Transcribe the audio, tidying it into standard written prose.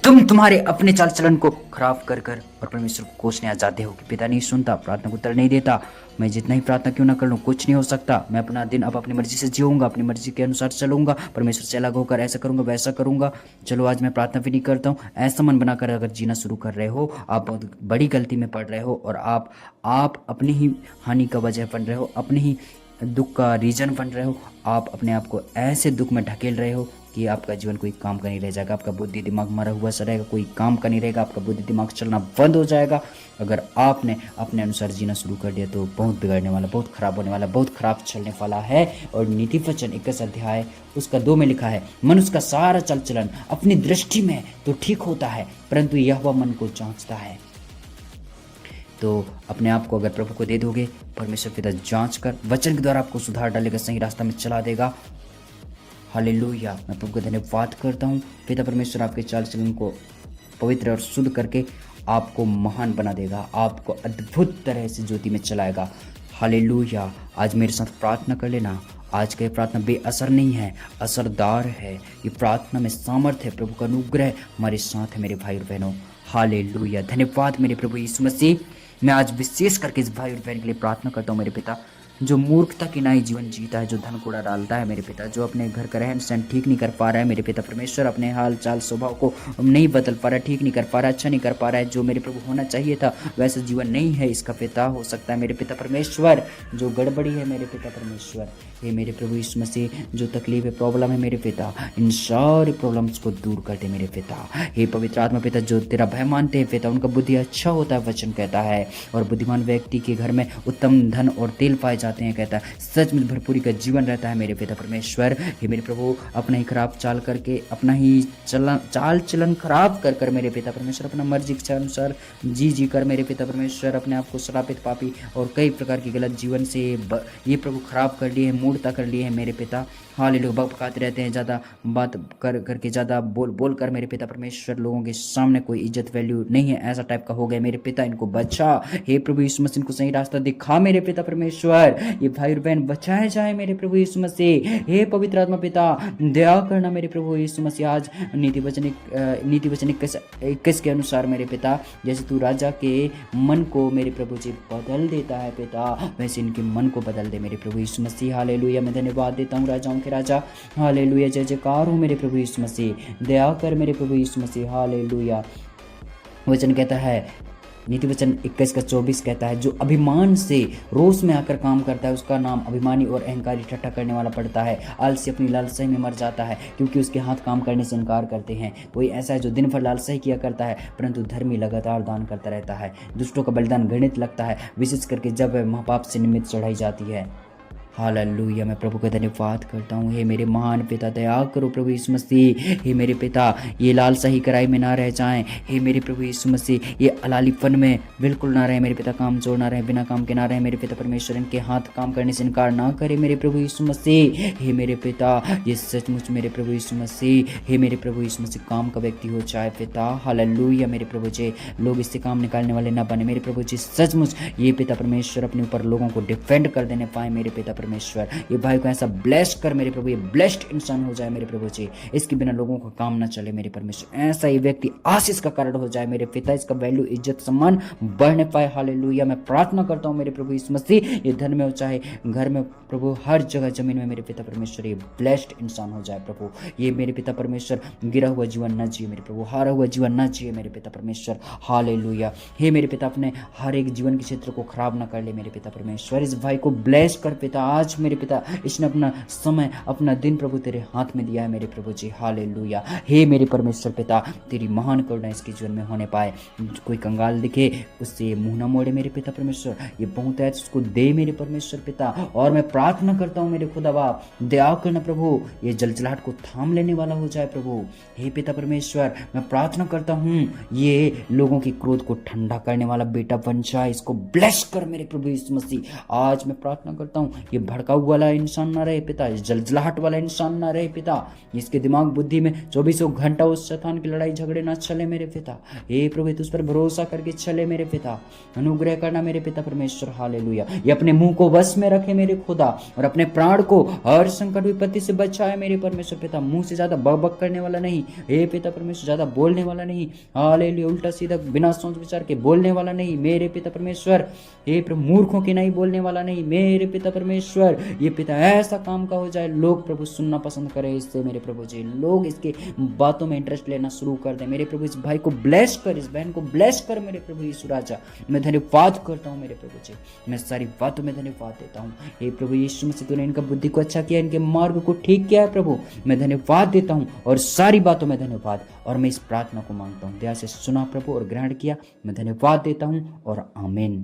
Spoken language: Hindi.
तुम तुम्हारे अपने चाल चलन को खराब कर कर और परमेश्वर को कोसने आ जाते हो कि पिता नहीं सुनता, प्रार्थना को उत्तर नहीं देता। मैं जितना ही प्रार्थना क्यों ना कर लूँ कुछ नहीं हो सकता। मैं अपना दिन अब अपनी मर्जी से जीऊंगा, अपनी मर्जी के अनुसार चलूंगा, परमेश्वर से अलग होकर ऐसा करूंगा वैसा करूंगा। चलो आज मैं प्रार्थना भी नहीं करता हूँ। ऐसा मन बनाकर अगर जीना शुरू कर रहे हो, आप बहुत बड़ी गलती में पड़ रहे हो और आप अपनी ही हानि का वजह बन रहे हो, अपने ही दुख का रीजन बन रहे हो। आप अपने आप को ऐसे दुख में ढकेल रहे हो कि आपका जीवन कोई काम का नहीं रह जाएगा। आपका बुद्धि दिमाग मरा हुआ सा रहेगा, कोई काम का नहीं रहेगा। आपका बुद्धि दिमाग चलना बंद हो जाएगा। अगर आपने अपने अनुसार जीना शुरू कर दिया तो बहुत बिगड़ने वाला, बहुत खराब होने वाला, बहुत खराब चलने वाला है। और नीति वचन 21 अध्याय उसका 2 में लिखा है, मनुष्य का सारा चल चलन अपनी दृष्टि में तो ठीक होता है, परंतु यहोवा मन को जांचता है। तो अपने आप को अगर प्रभु को दे दोगे, परमेश्वर पिता जांच कर वचन के द्वारा आपको सुधार डालेगा, सही रास्ता में चला देगा। हालेलुया। मैं प्रभु का धन्यवाद करता हूँ। पिता परमेश्वर आपके चाल चलन को पवित्र और शुद्ध करके आपको महान बना देगा, आपको अद्भुत तरह से ज्योति में चलाएगा। हालेलुया। आज मेरे साथ प्रार्थना कर लेना। आज का ये प्रार्थना बेअसर नहीं है, असरदार है। ये प्रार्थना में सामर्थ्य है, प्रभु का अनुग्रह हमारे साथ है मेरे भाई और बहनों। हालेलुया। धन्यवाद मेरे प्रभु यीशु मसीह। मैं आज विशेष करके इस भाई और बहन के लिए प्रार्थना करता हूँ मेरे पिता, जो मूर्खता की नाई जीवन जीता है, जो धन कूड़ा डालता है मेरे पिता, जो अपने घर का रहन सहन ठीक नहीं कर पा रहा है मेरे पिता परमेश्वर, अपने हाल चाल स्वभाव को नहीं बदल पा रहा है, ठीक नहीं कर पा रहा है, अच्छा नहीं कर पा रहा है, जो मेरे प्रभु होना चाहिए था वैसा जीवन नहीं है इसका पिता। हो सकता है मेरे पिता परमेश्वर जो गड़बड़ी है मेरे पिता परमेश्वर, हे मेरे प्रभु यीशु मसीह, जो तकलीफ है प्रॉब्लम है मेरे पिता, इन सारी प्रॉब्लम्स को दूर कर दे मेरे पिता। हे पवित्र आत्मा पिता, जो तेरा भय मानते हैं पिता, उनका बुद्धि अच्छा होता है वचन कहता है, और बुद्धिमान व्यक्ति के घर में उत्तम धन और तेल पाए जाते हैं कहता है। सच में भरपूरी का जीवन रहता है मेरे पिता परमेश्वर। हे मेरे प्रभु, अपना ही खराब चाल करके, अपना ही चाल चलन खराब कर कर मेरे पिता परमेश्वर, अपना मर्जी के अनुसार जी कर मेरे पिता परमेश्वर, अपने आप को श्रापित पापी और कई प्रकार की गलत जीवन से ये प्रभु खराब कर लिए है, मूर्ता कर लिए है मेरे पिता। हालेलुया। बकबकाते रहते हैं, ज़्यादा बात कर करके, ज़्यादा बोल कर मेरे पिता परमेश्वर, लोगों के सामने कोई इज्जत वैल्यू नहीं है, ऐसा टाइप का हो गया मेरे पिता। इनको बचा, हे प्रभु यीशु मसीह, इनको सही रास्ता दिखा मेरे पिता परमेश्वर। ये भाई और बहन बचाए जाए मेरे प्रभु यीशु मसीह। हे पवित्र आत्मा पिता, दया करना मेरे प्रभु यीशु मसीह। आज नीति वचन 21 के अनुसार मेरे पिता, जैसे तू राजा के मन को मेरे प्रभु जी बदल देता है पिता, वैसे इनके मन को बदल दे मेरे प्रभु यीशु मसीह। हालेलुया। मैं धन्यवाद देता हूँ राजाओं के राजा। हालेलुया। जय जयकार हो मेरे प्रभु यीशु मसीह, दया कर मेरे प्रभु यीशु मसीह। हालेलुया। वचन कहता है, नीति वचन 21 का 24 कहता है, जो अभिमान से रोष में आकर काम करता है उसका नाम अभिमानी और अहंकारी ठट्ठा करने वाला पड़ता है। आलसी अपनी लालसाई में मर जाता है, क्योंकि उसके हाथ काम करने से इनकार करते हैं। कोई ऐसा है जो दिन भर लालसाई किया करता है, परंतु धर्मी लगातार दान करता रहता है। दुष्टों का बलिदान घृणित लगता है, विशेष करके जब वह महापाप से निमित्त चढ़ाई जाती है। हालेलुया। मैं प्रभु का धन्यवाद करता हूँ। हे मेरे महान पिता, दया करो प्रभु यीशु मसीह। हे मेरे पिता, ये लालसाही कराई में ना रह जाएं। हे मेरे प्रभु यीशु मसीह, ये अलालीपन में बिल्कुल ना रहे मेरे पिता, काम जोड़ ना रहे, बिना काम के ना रहे मेरे पिता परमेश्वर, इनके हाथ काम करने से इनकार ना करे मेरे प्रभु यीशु मसीह। हे मेरे पिता, ये सचमुच मेरे प्रभु यीशु मसीह, हे मेरे प्रभु यीशु मसीह, काम का व्यक्ति हो जाए पिता। हालेलुया। मेरे प्रभु जी, लोग इससे काम निकालने वाले ना बने मेरे प्रभु जी। सचमुच ये पिता परमेश्वर अपने ऊपर लोगों को डिफेंड कर देने पाए मेरे पिता परमेश्वर। ये भाई को ऐसा ब्लेस्ड कर मेरे प्रभु, ये ब्लेस्ड इंसान हो जाए मेरे प्रभु जी, इसके बिना लोगों का काम ना चले मेरे परमेश्वर। ऐसा ये व्यक्ति आशीष का कारण हो जाए मेरे पिता, इसका वैल्यू इज्जत सम्मान बढ़ने पाए। हालेलुया। मैं प्रार्थना करता हूँ मेरे प्रभु यीशु मसीह, ये धन में हो चाहे घर में प्रभु, हर जगह जमीन में मेरे पिता परमेश्वर ये ब्लेस्ड इंसान हो जाए प्रभु। ये मेरे पिता परमेश्वर गिरा हुआ जीवन ना जिए मेरे प्रभु, हारा हुआ जीवन ना जिए मेरे पिता परमेश्वर। हालेलुया। हे मेरे पिता, अपने हर एक जीवन के क्षेत्र को खराब ना कर ले मेरे पिता परमेश्वर। इस भाई को ब्लेस कर पिता। आज मेरे पिता, इसने अपना समय, अपना दिन प्रभु तेरे हाथ में दिया है मेरे प्रभु जी। हालेलुया। हे मेरे परमेश्वर पिता, तेरी महान करुणा इसके जीवन में होने पाए। कोई कंगाल दिखे उससे मुंह न मोड़े मेरे पिता परमेश्वर, ये बहुत है उसको दे मेरे परमेश्वर पिता। और मैं प्रार्थना करता हूँ मेरे खुदा बाप, दया करना प्रभु, ये जलजलाहट को थाम लेने वाला हो जाए प्रभु। हे पिता परमेश्वर, मैं प्रार्थना करता हूँ ये लोगों की क्रोध को ठंडा करने वाला बेटा बन जाए, इसको ब्लेस कर मेरे प्रभु यीशु मसीह। आज मैं प्रार्थना करता हूँ ये भड़काऊ वाला इंसान ना रहे पिता, इस जलजलाहट वाला इंसान ना रहे पिता, इसके दिमाग बुद्धि में 24 घंटा उस शैतान की लड़ाई झगड़े ना चले मेरे पिता। हे प्रभु तुझ पर भरोसा करके चले मेरे पिता, अनुग्रह करना मेरे पिता परमेश्वर। हालेलुया। ये अपने मुंह को वश में रखे मेरे खुदा, और अपने प्राण को हर संकट विपत्ति से बचाए मेरे परमेश्वर पिता। मुंह से ज्यादा बक करने वाला नहीं हे पिता परमेश्वर, ज्यादा बोलने वाला नहीं, हालेलुया, उल्टा सीधा बिना सोच विचार के बोलने वाला नहीं मेरे पिता परमेश्वर। हे प्रभु मूर्खों के नहीं बोलने वाला नहीं मेरे पिता परमेश्वर। ये पिता ऐसा काम का हो जाए लोग प्रभु सुनना पसंद करें इससे मेरे प्रभु जी, लोग इसके बातों में इंटरेस्ट लेना शुरू कर दे मेरे प्रभु। इस भाई को ब्लेस कर, इस बहन को ब्लेस कर मेरे प्रभु यीशु राजा। मैं धन्यवाद करता हूँ मेरे प्रभु जी, मैं सारी बातों में धन्यवाद देता हूँ। हे प्रभु यीशु मसीह तूने इनका बुद्धि को अच्छा किया, इनके मार्ग को ठीक किया है प्रभु। मैं धन्यवाद देता हूँ और सारी बातों में धन्यवाद, और मैं इस प्रार्थना को मांगता हूँ दया से सुना प्रभु और ग्रहण किया। मैं धन्यवाद देता हूँ और आमीन।